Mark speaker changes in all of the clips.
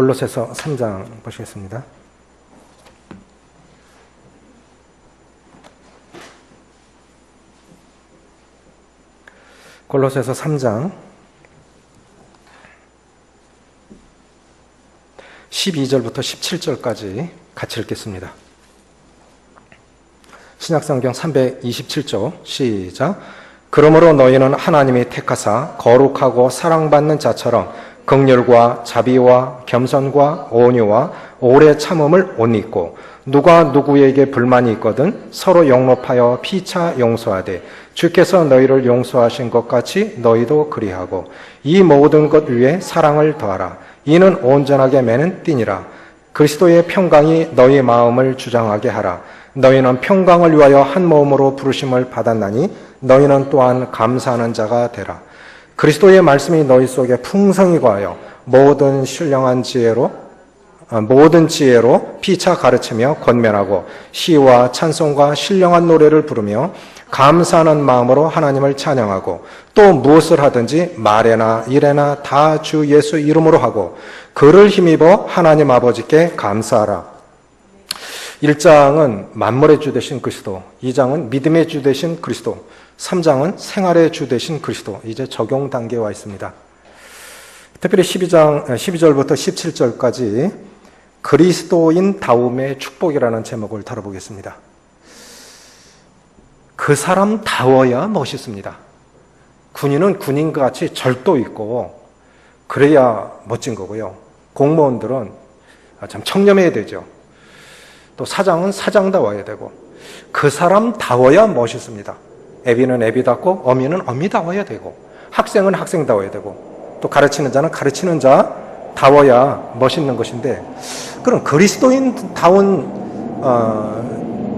Speaker 1: 골로새서 3장 보시겠습니다. 골로새서 3장 12절부터 17절까지 같이 읽겠습니다. 신약성경 327조 시작. 그러므로 너희는 하나님이 택하사 거룩하고 사랑받는 자처럼 긍휼과 자비와 겸손과 온유와 오래 참음을 옷 입고 누가 누구에게 불만이 있거든 서로 용납하여 피차 용서하되 주께서 너희를 용서하신 것 같이 너희도 그리하고 이 모든 것 위에 사랑을 더하라. 이는 온전하게 매는 띠니라. 그리스도의 평강이 너희 마음을 주장하게 하라. 너희는 평강을 위하여 한 마음으로 부르심을 받았나니 너희는 또한 감사하는 자가 되라. 그리스도의 말씀이 너희 속에 풍성히 거하여 모든 지혜로 피차 가르치며 권면하고 시와 찬송과 신령한 노래를 부르며 감사하는 마음으로 하나님을 찬양하고 또 무엇을 하든지 말에나 일에나 다 주 예수 이름으로 하고 그를 힘입어 하나님 아버지께 감사하라. 1장은 만물의 주 되신 그리스도, 2장은 믿음의 주 되신 그리스도, 3장은 생활의 주 되신 그리스도. 이제 적용 단계에 와 있습니다. 특별히 12절부터 17절까지 그리스도인 다움의 축복이라는 제목을 다뤄보겠습니다. 그 사람 다워야 멋있습니다. 군인은 군인과 같이 절도 있고 그래야 멋진 거고요. 공무원들은 참 청렴해야 되죠. 또 사장은 사장다워야 되고 그 사람 다워야 멋있습니다. 애비는 애비답고 어미는 어미다워야 되고 학생은 학생다워야 되고 또 가르치는 자는 가르치는 자다워야 멋있는 것인데, 그럼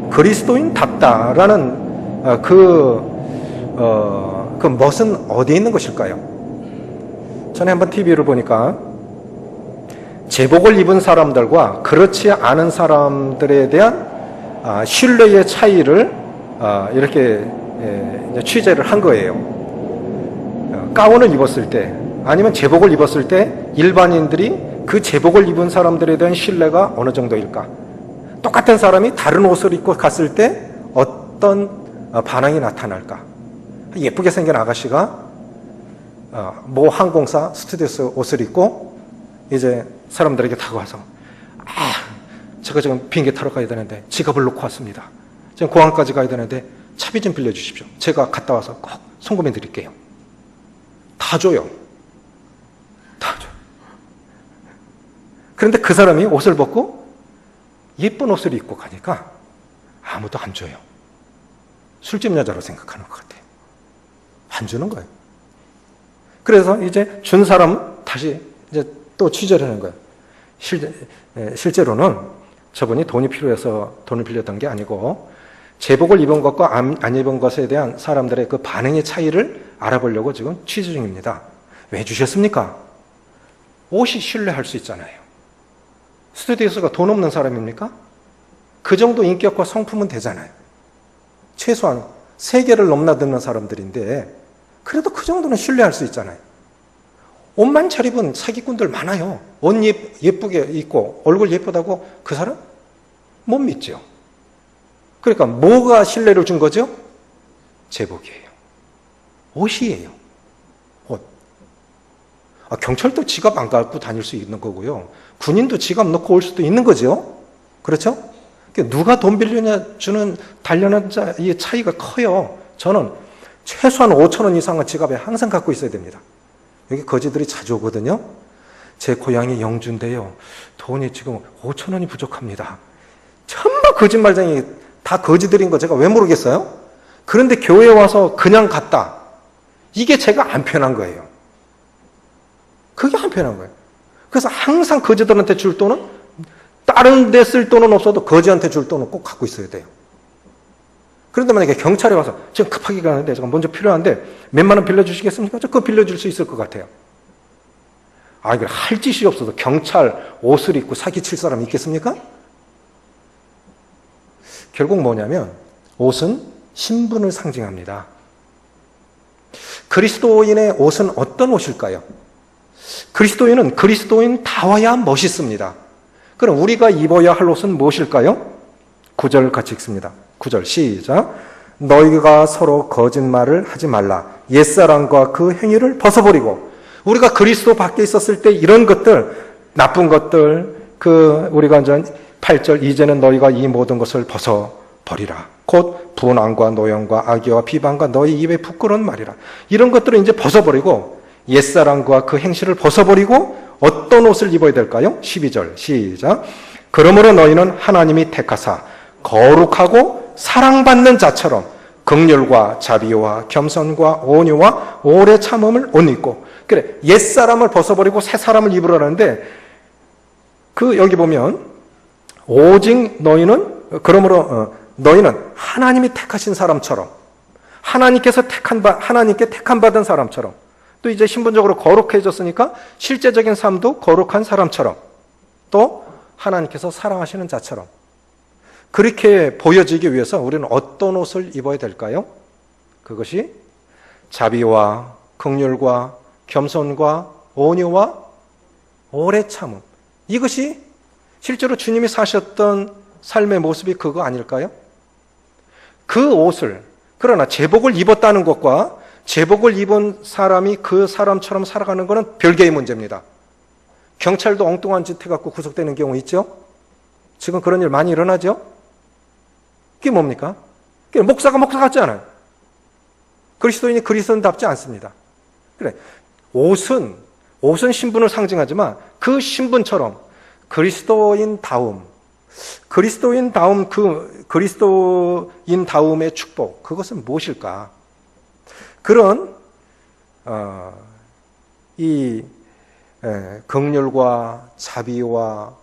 Speaker 1: 그리스도인답다라는 그 멋은 어디에 있는 것일까요? 전에 한번 TV를 보니까 제복을 입은 사람들과 그렇지 않은 사람들에 대한 신뢰의 차이를 이렇게 취재를 한 거예요. 가운을 입었을 때 아니면 제복을 입었을 때 일반인들이 그 제복을 입은 사람들에 대한 신뢰가 어느 정도일까? 똑같은 사람이 다른 옷을 입고 갔을 때 어떤 반응이 나타날까? 예쁘게 생긴 아가씨가 모 항공사 스튜디오스 옷을 입고 이제 사람들에게 다가와서 제가 지금 비행기 타러 가야 되는데 지갑을 놓고 왔습니다. 지금 공항까지 가야 되는데 차비 좀 빌려주십시오. 제가 갔다 와서 꼭 송금해 드릴게요. 다 줘요. 다 줘요. 그런데 그 사람이 옷을 벗고 예쁜 옷을 입고 가니까 아무도 안 줘요. 술집 여자로 생각하는 것 같아요. 안 주는 거예요. 그래서 이제 준 사람 다시 이제 또 취재를 하는 거예요. 실제로는 저분이 돈이 필요해서 돈을 빌렸던 게 아니고 제복을 입은 것과 안 입은 것에 대한 사람들의 그 반응의 차이를 알아보려고 지금 취재 중입니다. 왜 주셨습니까? 옷이 신뢰할 수 있잖아요. 스튜디오스가 돈 없는 사람입니까? 그 정도 인격과 성품은 되잖아요. 최소한 세계를 넘나드는 사람들인데 그래도 그 정도는 신뢰할 수 있잖아요. 옷만 잘 입은 사기꾼들 많아요. 옷 예쁘게 입고 얼굴 예쁘다고 그 사람? 못 믿죠. 그러니까 뭐가 신뢰를 준 거죠? 제복이에요. 옷이에요. 옷. 경찰도 지갑 안 갖고 다닐 수 있는 거고요. 군인도 지갑 넣고 올 수도 있는 거죠. 그렇죠? 누가 돈 빌려냐 주는 단련한 자의 차이가 커요. 저는 최소한 5천 원 이상은 지갑에 항상 갖고 있어야 됩니다. 여기 거지들이 자주 오거든요. 제 고향이 영주인데요. 돈이 지금 5천 원이 부족합니다. 전부 거짓말쟁이 다 거지들인 거 제가 왜 모르겠어요? 그런데 교회에 와서 그냥 갔다. 이게 제가 안 편한 거예요. 그게 안 편한 거예요. 그래서 항상 거지들한테 줄 돈은 다른 데 쓸 돈은 없어도 거지한테 줄 돈은 꼭 갖고 있어야 돼요. 그런데 만약에 경찰에 와서 지금 급하게 가는데 제가 먼저 필요한데 몇만 원 빌려주시겠습니까? 저 그거 빌려줄 수 있을 것 같아요. 이거 할 짓이 없어서 경찰 옷을 입고 사기칠 사람이 있겠습니까? 결국 뭐냐면 옷은 신분을 상징합니다. 그리스도인의 옷은 어떤 옷일까요? 그리스도인은 그리스도인다워야 멋있습니다. 그럼 우리가 입어야 할 옷은 무엇일까요? 9절 같이 읽습니다. 9절 시작. 너희가 서로 거짓말을 하지 말라. 옛사람과 그 행위를 벗어버리고. 우리가 그리스도 밖에 있었을 때 이런 것들, 나쁜 것들, 우리가 이제 8절 이제는 너희가 이 모든 것을 벗어버리라. 곧 분앙과 노염과 악의와 비방과 너희 입에 부끄러운 말이라. 이런 것들을 이제 벗어버리고 옛사람과 그 행실을 벗어버리고 어떤 옷을 입어야 될까요? 12절 시작. 그러므로 너희는 하나님이 택하사 거룩하고 사랑받는 자처럼 긍휼과 자비와 겸손과 온유와 오래 참음을 옷 입고. 그래, 옛사람을 벗어버리고 새 사람을 입으라는데 여기 보면 오직 너희는 그러므로 너희는 하나님이 택하신 사람처럼 하나님께 택함 받은 사람처럼 또 이제 신분적으로 거룩해졌으니까 실제적인 삶도 거룩한 사람처럼 또 하나님께서 사랑하시는 자처럼 그렇게 보여지기 위해서 우리는 어떤 옷을 입어야 될까요? 그것이 자비와 긍휼과 겸손과 온유와 오래 참음. 이것이 실제로 주님이 사셨던 삶의 모습이 그거 아닐까요? 그 옷을, 그러나 제복을 입었다는 것과 제복을 입은 사람이 그 사람처럼 살아가는 것은 별개의 문제입니다. 경찰도 엉뚱한 짓 해갖고 구속되는 경우 있죠? 지금 그런 일 많이 일어나죠? 그게 뭡니까? 그게 목사 같지 않아요. 그리스도인이 그리스도인답지 않습니다. 그래, 옷은 신분을 상징하지만 그 신분처럼 그리스도인다움의 축복, 그것은 무엇일까? 그런 긍휼과 자비와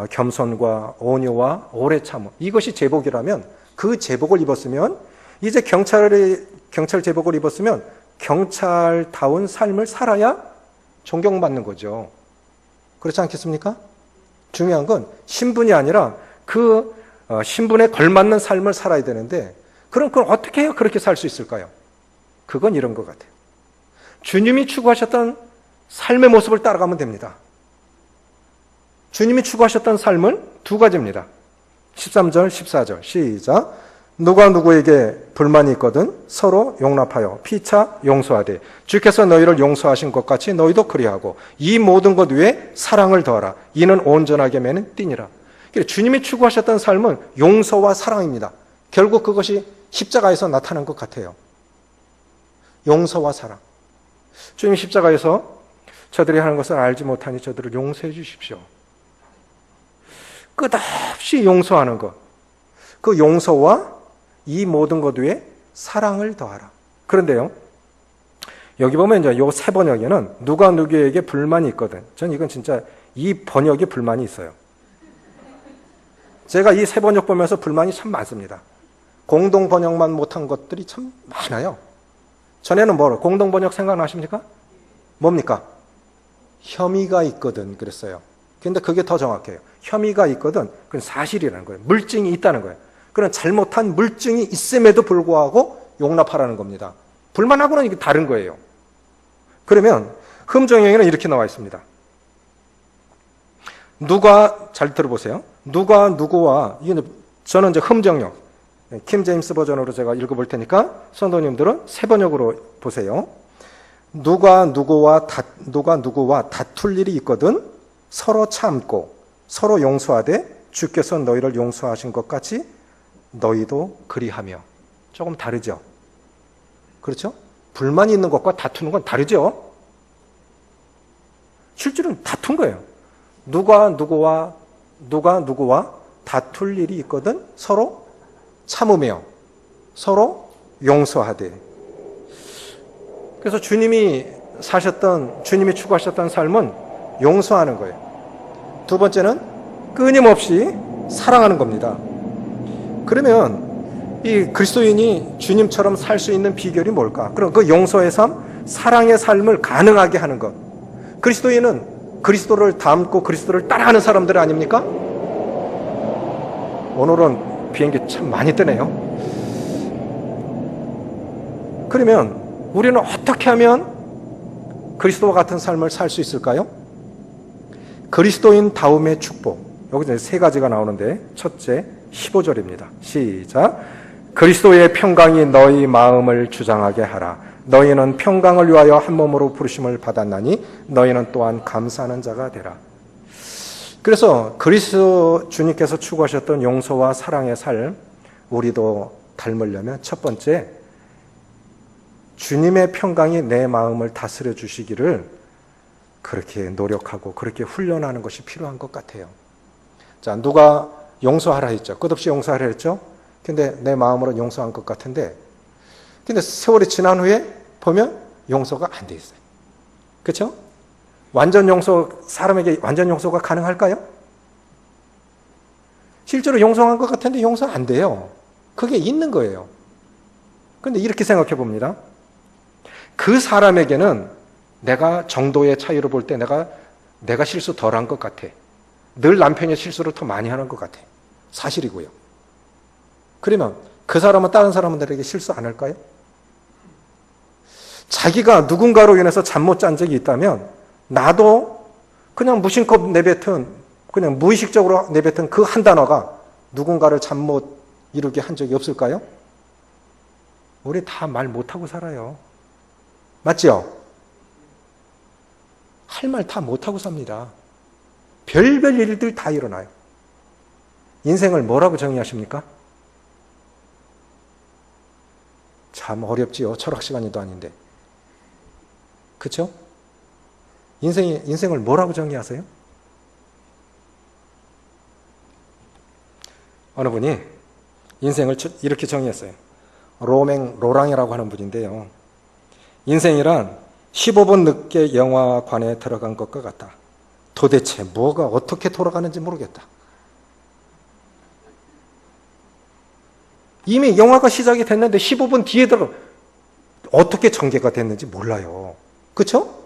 Speaker 1: 겸손과 온유와 오래 참음, 이것이 제복이라면 그 제복을 입었으면 이제 경찰 제복을 입었으면 경찰다운 삶을 살아야 존경받는 거죠. 그렇지 않겠습니까? 중요한 건 신분이 아니라 그 신분에 걸맞는 삶을 살아야 되는데 그럼 그걸 어떻게 해야 그렇게 살 수 있을까요? 그건 이런 것 같아요. 주님이 추구하셨던 삶의 모습을 따라가면 됩니다. 주님이 추구하셨던 삶은 두 가지입니다. 13절, 14절 시작. 누가 누구에게 불만이 있거든 서로 용납하여 피차 용서하되 주께서 너희를 용서하신 것 같이 너희도 그리하고 이 모든 것 위에 사랑을 더하라. 이는 온전하게 매는 띠니라. 주님이 추구하셨던 삶은 용서와 사랑입니다. 결국 그것이 십자가에서 나타난 것 같아요. 용서와 사랑. 주님이 십자가에서 저들이 하는 것을 알지 못하니 저들을 용서해 주십시오. 끝없이 용서하는 것. 그 용서와 이 모든 것 위에 사랑을 더하라. 그런데요, 여기 보면 이제 요 세 번역에는 누가 누구에게 불만이 있거든. 전 이건 진짜 이 번역에 불만이 있어요. 제가 이 세 번역 보면서 불만이 참 많습니다. 공동 번역만 못한 것들이 참 많아요. 전에는 공동 번역 생각나십니까? 뭡니까? 혐의가 있거든 그랬어요. 근데 그게 더 정확해요. 혐의가 있거든. 그건 사실이라는 거예요. 물증이 있다는 거예요. 그런 잘못한 물증이 있음에도 불구하고 용납하라는 겁니다. 불만하고는 이게 다른 거예요. 그러면 흠정형에는 이렇게 나와 있습니다. 잘 들어보세요. 누가 누구와, 저는 이제 흠정형, 킴 제임스 버전으로 제가 읽어볼 테니까 성도님들은 세 번역으로 보세요. 누가 누구와 다툴 일이 있거든 서로 참고 서로 용서하되 주께서 너희를 용서하신 것 같이 너희도 그리하며. 조금 다르죠? 그렇죠? 불만이 있는 것과 다투는 건 다르죠? 실제로는 다툰 거예요. 누가 누구와 다툴 일이 있거든 서로 참으며 서로 용서하되. 그래서 주님이 추구하셨던 삶은 용서하는 거예요. 두 번째는 끊임없이 사랑하는 겁니다. 그러면 이 그리스도인이 주님처럼 살 수 있는 비결이 뭘까? 그럼 그 용서의 삶, 사랑의 삶을 가능하게 하는 것. 그리스도인은 그리스도를 닮고 그리스도를 따라하는 사람들 아닙니까? 오늘은 비행기 참 많이 뜨네요. 그러면 우리는 어떻게 하면 그리스도와 같은 삶을 살 수 있을까요? 그리스도인 다움의 축복. 여기서 세 가지가 나오는데 첫째 15절입니다. 시작. 그리스도의 평강이 너희 마음을 주장하게 하라. 너희는 평강을 위하여 한 몸으로 부르심을 받았나니 너희는 또한 감사하는 자가 되라. 그래서 그리스도 주님께서 추구하셨던 용서와 사랑의 삶, 우리도 닮으려면 첫 번째, 주님의 평강이 내 마음을 다스려 주시기를 그렇게 노력하고 그렇게 훈련하는 것이 필요한 것 같아요. 자, 누가 용서하라 했죠. 끝없이 용서하라 했죠. 근데 내 마음으로는 용서한 것 같은데, 근데 세월이 지난 후에 보면 용서가 안 돼 있어요. 그렇죠? 사람에게 완전 용서가 가능할까요? 실제로 용서한 것 같은데 용서 안 돼요. 그게 있는 거예요. 그런데 이렇게 생각해 봅니다. 그 사람에게는 내가 정도의 차이로 볼 때 내가 실수 덜 한 것 같아. 늘 남편이 실수를 더 많이 하는 것 같아. 사실이고요. 그러면 그 사람은 다른 사람들에게 실수 안 할까요? 자기가 누군가로 인해서 잠 못 잔 적이 있다면 나도 그냥 무심코 내뱉은, 그냥 무의식적으로 내뱉은 그 한 단어가 누군가를 잠 못 이루게 한 적이 없을까요? 우리 다 말 못하고 살아요. 맞죠? 할 말 다 못하고 삽니다. 별별 일들 다 일어나요. 인생을 뭐라고 정의하십니까? 참 어렵지요. 철학 시간이도 아닌데. 그렇죠? 인생을 뭐라고 정의하세요? 어느 분이 인생을 이렇게 정의했어요. 로랑이라고 하는 분인데요. 인생이란 15분 늦게 영화관에 들어간 것과 같다. 도대체 뭐가 어떻게 돌아가는지 모르겠다. 이미 영화가 시작이 됐는데 15분 뒤에 어떻게 전개가 됐는지 몰라요. 그렇죠?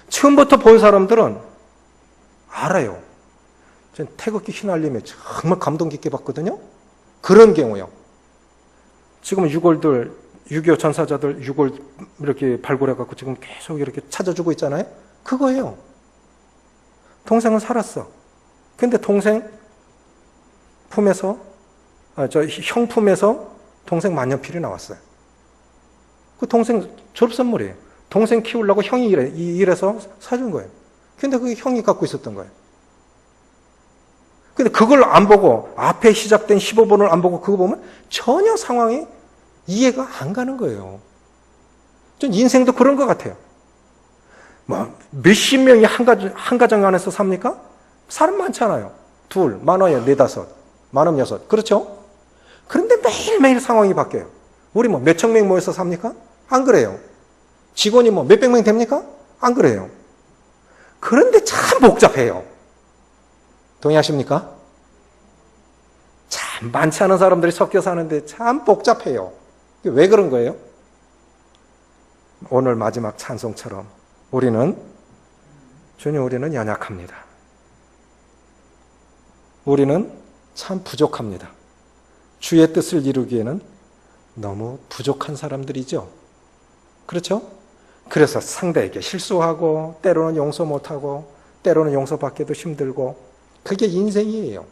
Speaker 1: 처음부터 본 사람들은 알아요. 전 태극기 휘날림에 정말 감동 깊게 봤거든요. 그런 경우요. 지금 6.25 전사자들 6월 이렇게 발굴해갖고 지금 계속 이렇게 찾아주고 있잖아요. 그거예요. 동생은 살았어. 근데 동생 품에서, 형 품에서 동생 만년필이 나왔어요. 그 동생 졸업선물이에요. 동생 키우려고 형이 일해서 사준 거예요. 근데 그게 형이 갖고 있었던 거예요. 근데 그걸 안 보고, 앞에 시작된 15분을 안 보고 그거 보면 전혀 상황이 이해가 안 가는 거예요. 전 인생도 그런 것 같아요. 몇십 명이 한 가정 안에서 삽니까? 사람 많잖아요. 둘, 많아야 네다섯, 많으면 여섯. 그렇죠? 그런데 매일매일 상황이 바뀌어요. 우리 몇천 명 모여서 삽니까? 안 그래요. 직원이 몇백 명 됩니까? 안 그래요. 그런데 참 복잡해요. 동의하십니까? 참 많지 않은 사람들이 섞여 사는데 참 복잡해요. 왜 그런 거예요? 오늘 마지막 찬송처럼 주님 우리는 연약합니다. 우리는 참 부족합니다. 주의 뜻을 이루기에는 너무 부족한 사람들이죠. 그렇죠? 그래서 상대에게 실수하고 때로는 용서 못하고 때로는 용서받기도 힘들고 그게 인생이에요.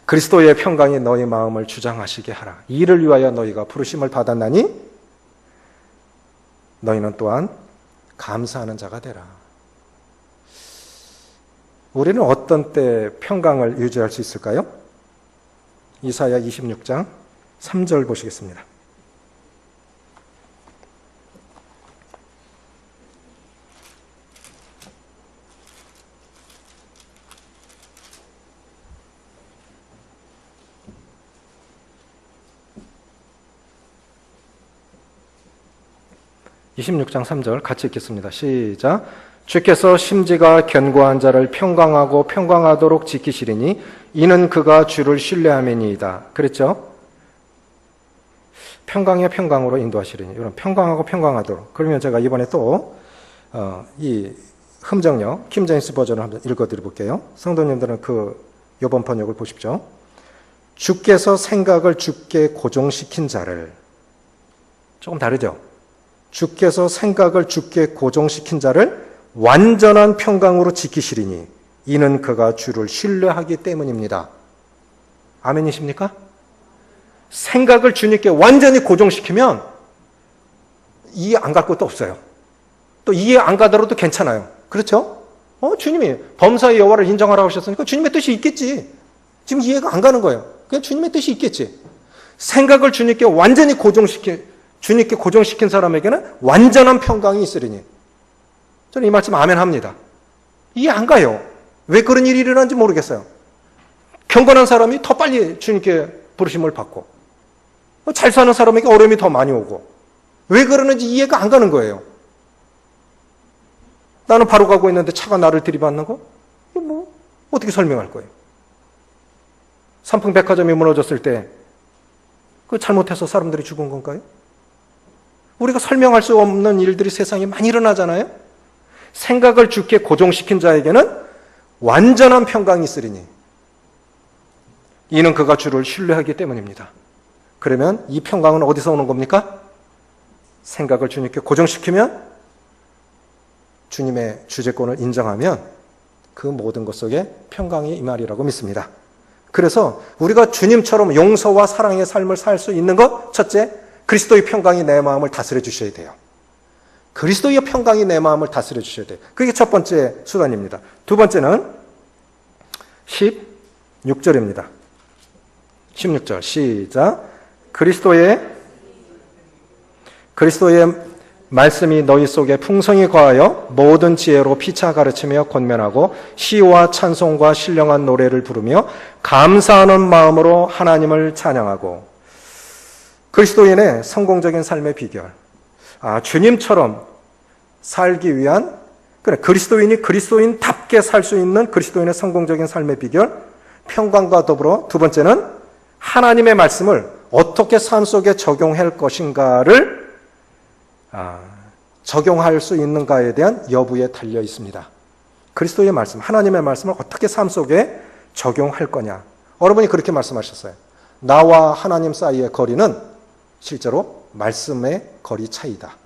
Speaker 1: 그리스도의 평강이 너희 마음을 주장하시게 하라. 이를 위하여 너희가 부르심을 받았나니 너희는 또한 감사하는 자가 되라. 우리는 어떤 때 평강을 유지할 수 있을까요? 이사야 26장 3절 보시겠습니다. (26장 3절) 같이 읽겠습니다. 시작. 주께서 심지가 견고한 자를 평강하고 평강하도록 지키시리니 이는 그가 주를 신뢰함이니이다. 그랬죠? 평강의 평강으로 인도하시리니 이런 평강하고 평강하도록. 그러면 제가 이번에 또 이 흠정역 킴제임스 버전을 한번 읽어드려 볼게요. 성도님들은 이번 번역을 보십시오. 주께서 생각을 주께 고정시킨 자를, 조금 다르죠? 주께서 생각을 주께 고정시킨 자를 완전한 평강으로 지키시리니 이는 그가 주를 신뢰하기 때문입니다. 아멘이십니까? 생각을 주님께 완전히 고정시키면 이해 안 갈 것도 없어요. 또 이해 안 가더라도 괜찮아요. 그렇죠? 주님이 범사의 여호와를 인정하라고 하셨으니까 주님의 뜻이 있겠지. 지금 이해가 안 가는 거예요. 그냥 주님의 뜻이 있겠지. 생각을 주님께 완전히 주님께 고정시킨 사람에게는 완전한 평강이 있으리니. 저는 이 말씀 아멘 합니다. 이해 안 가요. 왜 그런 일이 일어나는지 모르겠어요. 경건한 사람이 더 빨리 주님께 부르심을 받고, 잘 사는 사람에게 어려움이 더 많이 오고, 왜 그러는지 이해가 안 가는 거예요. 나는 바로 가고 있는데 차가 나를 들이받는 거? 어떻게 설명할 거예요? 삼풍백화점이 무너졌을 때, 그 잘못해서 사람들이 죽은 건가요? 우리가 설명할 수 없는 일들이 세상에 많이 일어나잖아요? 생각을 주께 고정시킨 자에게는 완전한 평강이 있으리니 이는 그가 주를 신뢰하기 때문입니다. 그러면 이 평강은 어디서 오는 겁니까? 생각을 주님께 고정시키면, 주님의 주재권을 인정하면 그 모든 것 속에 평강이 임하리라고 믿습니다. 그래서 우리가 주님처럼 용서와 사랑의 삶을 살 수 있는 것, 첫째, 그리스도의 평강이 내 마음을 다스려 주셔야 돼요. 그리스도의 평강이 내 마음을 다스려 주셔야 돼요. 그게 첫 번째 수단입니다. 두 번째는 16절입니다. 16절 시작. 그리스도의 말씀이 너희 속에 풍성히 거하여 모든 지혜로 피차 가르치며 권면하고 시와 찬송과 신령한 노래를 부르며 감사하는 마음으로 하나님을 찬양하고. 그리스도인의 성공적인 삶의 비결. 주님처럼 살기 위한, 그리스도인이 그리스도인답게 살 수 있는 그리스도인의 성공적인 삶의 비결, 평강과 더불어 두 번째는 하나님의 말씀을 어떻게 삶 속에 적용할 것인가를 적용할 수 있는가에 대한 여부에 달려 있습니다. 그리스도의 말씀, 하나님의 말씀을 어떻게 삶 속에 적용할 거냐. 여러분이 그렇게 말씀하셨어요. 나와 하나님 사이의 거리는 실제로 말씀의 거리 차이다.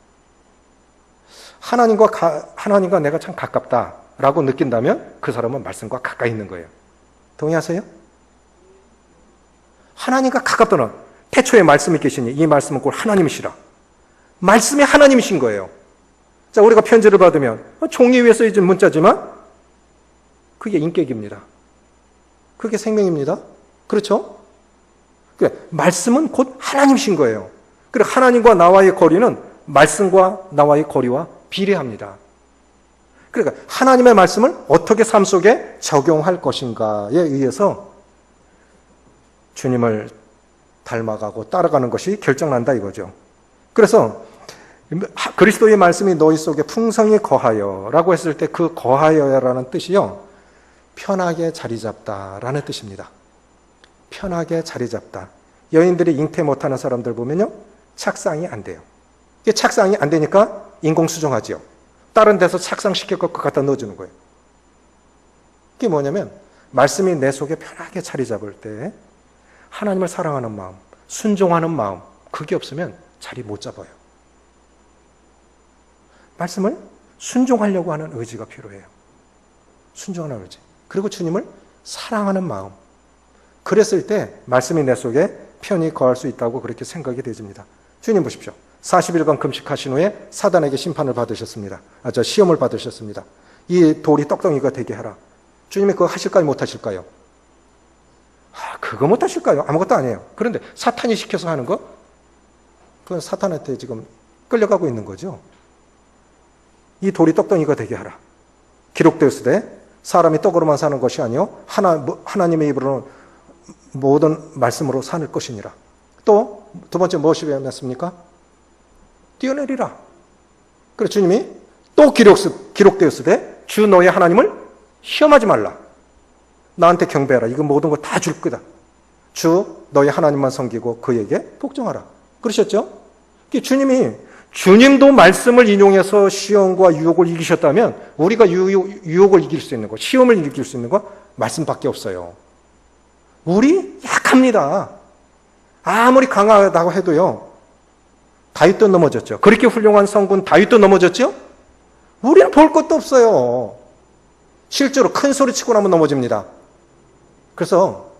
Speaker 1: 하나님과 내가 참 가깝다라고 느낀다면 그 사람은 말씀과 가까이 있는 거예요. 동의하세요? 하나님과 가깝다는 태초에 말씀이 계시니 이 말씀은 곧 하나님이시라. 말씀이 하나님이신 거예요. 자, 우리가 편지를 받으면 종이 위에 써있는 문자지만 그게 인격입니다. 그게 생명입니다. 그렇죠? 말씀은 곧 하나님이신 거예요. 그리고 하나님과 나와의 거리는 말씀과 나와의 거리와 비례합니다. 그러니까 하나님의 말씀을 어떻게 삶 속에 적용할 것인가에 의해서 주님을 닮아가고 따라가는 것이 결정난다 이거죠. 그래서 그리스도의 말씀이 너희 속에 풍성히 거하여 라고 했을 때 그 거하여라는 뜻이요, 편하게 자리 잡다라는 뜻입니다. 편하게 자리 잡다. 여인들이 잉태 못하는 사람들 보면요, 착상이 안 돼요. 이게 착상이 안 되니까 인공수정하지요. 다른 데서 착상시켜서 갖다 넣어주는 거예요. 이게 뭐냐면 말씀이 내 속에 편하게 자리 잡을 때 하나님을 사랑하는 마음, 순종하는 마음, 그게 없으면 자리 못 잡아요. 말씀을 순종하려고 하는 의지가 필요해요. 순종하는 의지. 그리고 주님을 사랑하는 마음. 그랬을 때 말씀이 내 속에 편히 거할 수 있다고 그렇게 생각이 되집니다. 주님 보십시오. 40일간 금식하신 후에 사단에게 심판을 받으셨습니다. 시험을 받으셨습니다. 이 돌이 떡덩이가 되게 하라. 주님이 그거 하실까요? 못 하실까요? 그거 못 하실까요? 아무것도 아니에요. 그런데 사탄이 시켜서 하는 거? 그건 사탄한테 지금 끌려가고 있는 거죠. 이 돌이 떡덩이가 되게 하라. 기록되었으되 사람이 떡으로만 사는 것이 아니요 하나님의 입으로는 모든 말씀으로 사는 것이니라. 또 두 번째 무엇이 배웠습니까? 뛰어내리라. 그래서 주님이 또 기록되었으되 주 너의 하나님을 시험하지 말라. 나한테 경배하라. 이거 모든 거 다 줄 거다. 주 너의 하나님만 섬기고 그에게 복종하라. 그러셨죠? 주님도 말씀을 인용해서 시험과 유혹을 이기셨다면 우리가 유혹을 이길 수 있는 것, 시험을 이길 수 있는 것 말씀밖에 없어요. 우리 약합니다. 아무리 강하다고 해도요, 다윗도 넘어졌죠. 그렇게 훌륭한 성군 다윗도 넘어졌죠. 우리는 볼 것도 없어요. 실제로 큰 소리 치고 나면 넘어집니다. 그래서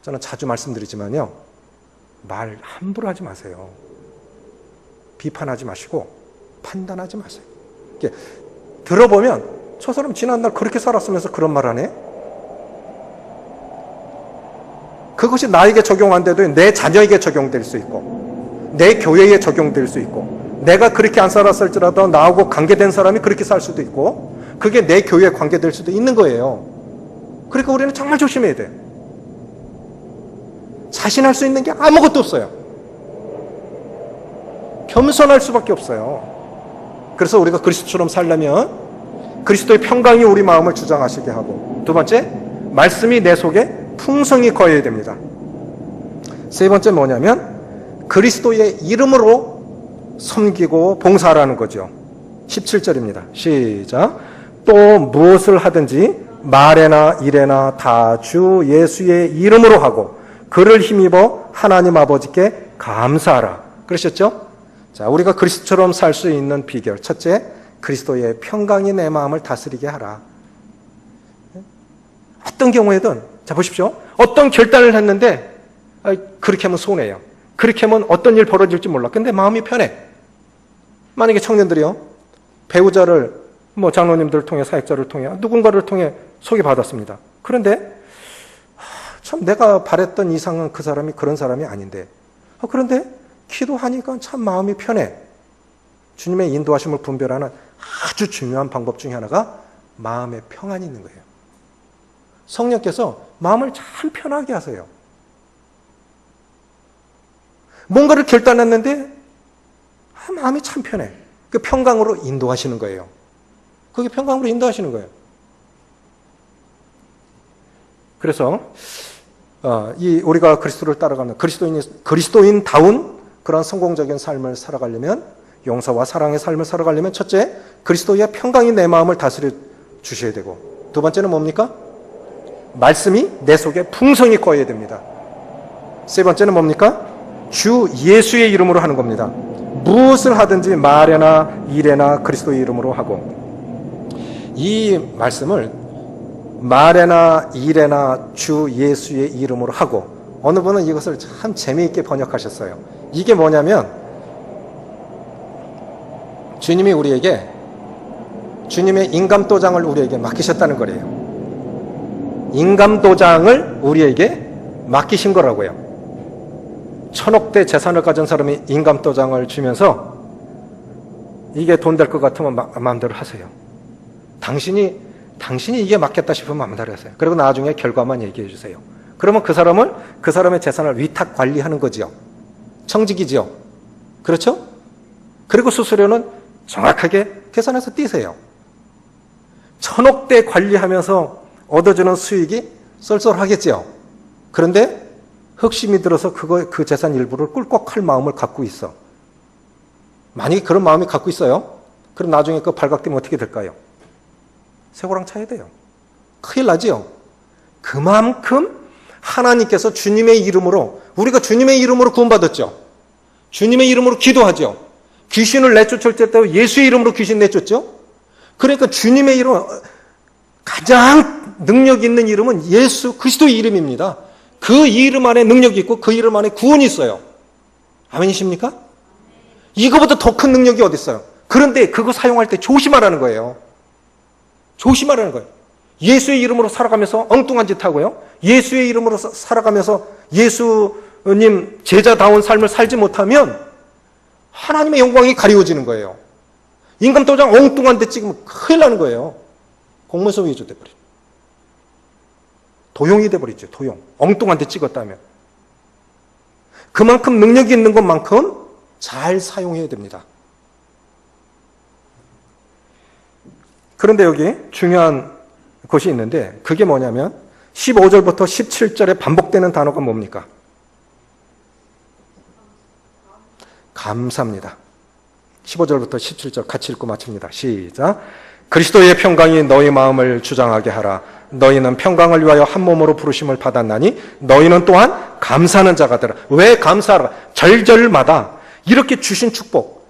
Speaker 1: 저는 자주 말씀드리지만요, 말 함부로 하지 마세요. 비판하지 마시고 판단하지 마세요. 이렇게 들어보면 저 사람 지난날 그렇게 살았으면서 그런 말 하네? 그것이 나에게 적용 안 돼도 내 자녀에게 적용될 수 있고 내 교회에 적용될 수 있고 내가 그렇게 안 살았을지라도 나하고 관계된 사람이 그렇게 살 수도 있고 그게 내 교회에 관계될 수도 있는 거예요. 그러니까 우리는 정말 조심해야 돼. 자신할 수 있는 게 아무것도 없어요. 겸손할 수밖에 없어요. 그래서 우리가 그리스도처럼 살려면 그리스도의 평강이 우리 마음을 주장하시게 하고, 두 번째, 말씀이 내 속에 풍성히 거해야 됩니다. 세 번째 뭐냐면 그리스도의 이름으로 섬기고 봉사하라는 거죠. 17절입니다. 시작. 또 무엇을 하든지 말에나 일에나 다 주 예수의 이름으로 하고 그를 힘입어 하나님 아버지께 감사하라. 그러셨죠? 자, 우리가 그리스도처럼 살 수 있는 비결. 첫째, 그리스도의 평강이 내 마음을 다스리게 하라. 어떤 경우에든, 자, 보십시오. 어떤 결단을 했는데, 그렇게 하면 손해요. 그렇게 하면 어떤 일 벌어질지 몰라. 근데 마음이 편해. 만약에 청년들이요, 배우자를, 장로님들을 통해, 사역자를 통해, 누군가를 통해 소개받았습니다. 그런데, 참 내가 바랬던 이상은 그 사람이 그런 사람이 아닌데, 그런데 기도하니까 참 마음이 편해. 주님의 인도하심을 분별하는 아주 중요한 방법 중에 하나가 마음의 평안이 있는 거예요. 성령께서 마음을 참 편하게 하세요. 뭔가를 결단했는데 마음이 참 편해. 그 평강으로 인도하시는 거예요. 그게 평강으로 인도하시는 거예요. 그래서 우리가 그리스도를 따라가는 그리스도인다운 그런 성공적인 삶을 살아가려면, 용서와 사랑의 삶을 살아가려면, 첫째, 그리스도의 평강이 내 마음을 다스려 주셔야 되고, 두 번째는 뭡니까? 말씀이 내 속에 풍성히 거해야 됩니다. 세 번째는 뭡니까? 주 예수의 이름으로 하는 겁니다. 무엇을 하든지 말에나 일에나 그리스도의 이름으로 하고, 이 말씀을 말에나 일에나 주 예수의 이름으로 하고, 어느 분은 이것을 참 재미있게 번역하셨어요. 이게 뭐냐면 주님이 우리에게 주님의 인감도장을 우리에게 맡기셨다는 거래요. 인감도장을 우리에게 맡기신 거라고요. 1000억대 재산을 가진 사람이 인감도장을 주면서 이게 돈 될 것 같으면 마음대로 하세요. 당신이 이게 맞겠다 싶으면 마음대로 하세요. 그리고 나중에 결과만 얘기해 주세요. 그러면 그 사람의 재산을 위탁 관리하는 거지요. 청직이지요. 그렇죠? 그리고 수수료는 정확하게 계산해서 띄세요. 1000억대 관리하면서 얻어주는 수익이 쏠쏠하겠지요. 그런데 흑심이 들어서 그 재산 일부를 꿀꺽할 마음을 갖고 있어. 만약에 그런 마음이 갖고 있어요. 그럼 나중에 그 발각되면 어떻게 될까요? 쇠고랑 차야 돼요. 큰일 나지요. 그만큼 하나님께서 주님의 이름으로, 우리가 주님의 이름으로 구원받았죠. 주님의 이름으로 기도하죠. 귀신을 내쫓을 때도 예수의 이름으로 귀신 내쫓죠. 그러니까 주님의 이름, 가장 능력 있는 이름은 예수 그리스도의 이름입니다. 그 이름 안에 능력이 있고 그 이름 안에 구원이 있어요. 아멘이십니까? 이거보다 더 큰 능력이 어디 있어요? 그런데 그거 사용할 때 조심하라는 거예요. 조심하라는 거예요. 예수의 이름으로 살아가면서 엉뚱한 짓 하고요. 예수의 이름으로 살아가면서 예수님 제자다운 삶을 살지 못하면 하나님의 영광이 가리워지는 거예요. 인감도장 엉뚱한 데 찍으면 큰일 나는 거예요. 공문서 위조 돼버리죠. 도용이 돼버리죠. 도용. 엉뚱한 데 찍었다면. 그만큼 능력이 있는 것만큼 잘 사용해야 됩니다. 그런데 여기 중요한 것이 있는데 그게 뭐냐면 15절부터 17절에 반복되는 단어가 뭡니까? 감사입니다. 15절부터 17절 같이 읽고 마칩니다. 시작. 그리스도의 평강이 너희 마음을 주장하게 하라. 너희는 평강을 위하여 한 몸으로 부르심을 받았나니 너희는 또한 감사하는 자가 되라. 왜 감사하라? 절절마다 이렇게 주신 축복,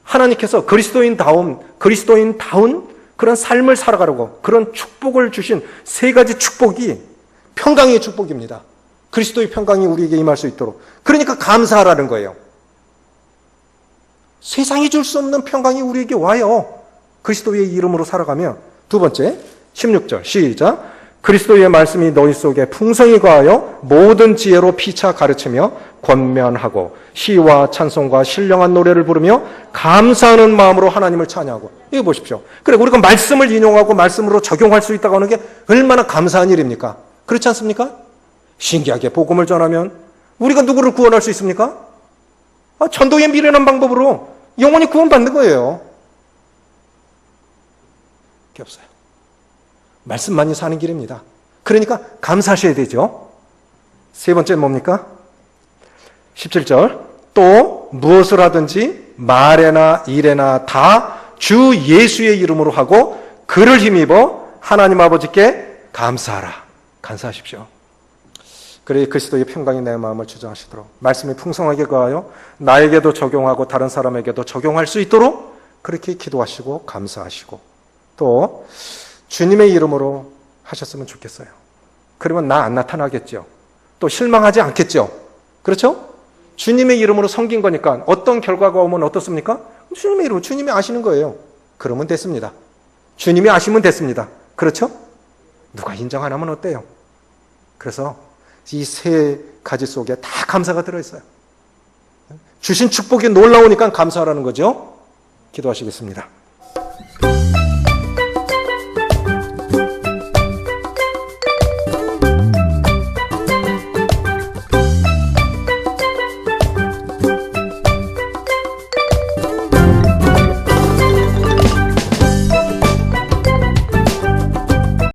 Speaker 1: 하나님께서 그리스도인다운 그런 삶을 살아가려고 그런 축복을 주신 세 가지 축복이 평강의 축복입니다. 그리스도의 평강이 우리에게 임할 수 있도록. 그러니까 감사하라는 거예요. 세상이 줄 수 없는 평강이 우리에게 와요. 그리스도의 이름으로 살아가면. 두 번째, 16절 시작. 그리스도의 말씀이 너희 속에 풍성히 거하여 모든 지혜로 피차 가르치며 권면하고 시와 찬송과 신령한 노래를 부르며 감사하는 마음으로 하나님을 찬양하고. 이거 보십시오. 그래, 우리가 말씀을 인용하고 말씀으로 적용할 수 있다고 하는 게 얼마나 감사한 일입니까? 그렇지 않습니까? 신기하게 복음을 전하면 우리가 누구를 구원할 수 있습니까? 전도의 미련한 방법으로 영원히 구원받는 거예요. 그게 없어요. 말씀만이 사는 길입니다. 그러니까 감사하셔야 되죠. 세 번째는 뭡니까? 17절. 또 무엇을 하든지 말에나 일에나 다 주 예수의 이름으로 하고 그를 힘입어 하나님 아버지께 감사하라. 감사하십시오. 그래 그리스도의 평강이 내 마음을 주장하시도록 말씀이 풍성하게 거하여 나에게도 적용하고 다른 사람에게도 적용할 수 있도록 그렇게 기도하시고 감사하시고 또 주님의 이름으로 하셨으면 좋겠어요. 그러면 나 안 나타나겠죠. 또 실망하지 않겠죠. 그렇죠? 주님의 이름으로 섬긴 거니까 어떤 결과가 오면 어떻습니까? 주님의 이름으로 주님이 아시는 거예요. 그러면 됐습니다. 주님이 아시면 됐습니다. 그렇죠? 누가 인정 안 하면 어때요? 그래서 이 세 가지 속에 다 감사가 들어있어요. 주신 축복이 놀라우니까 감사하라는 거죠. 기도하시겠습니다.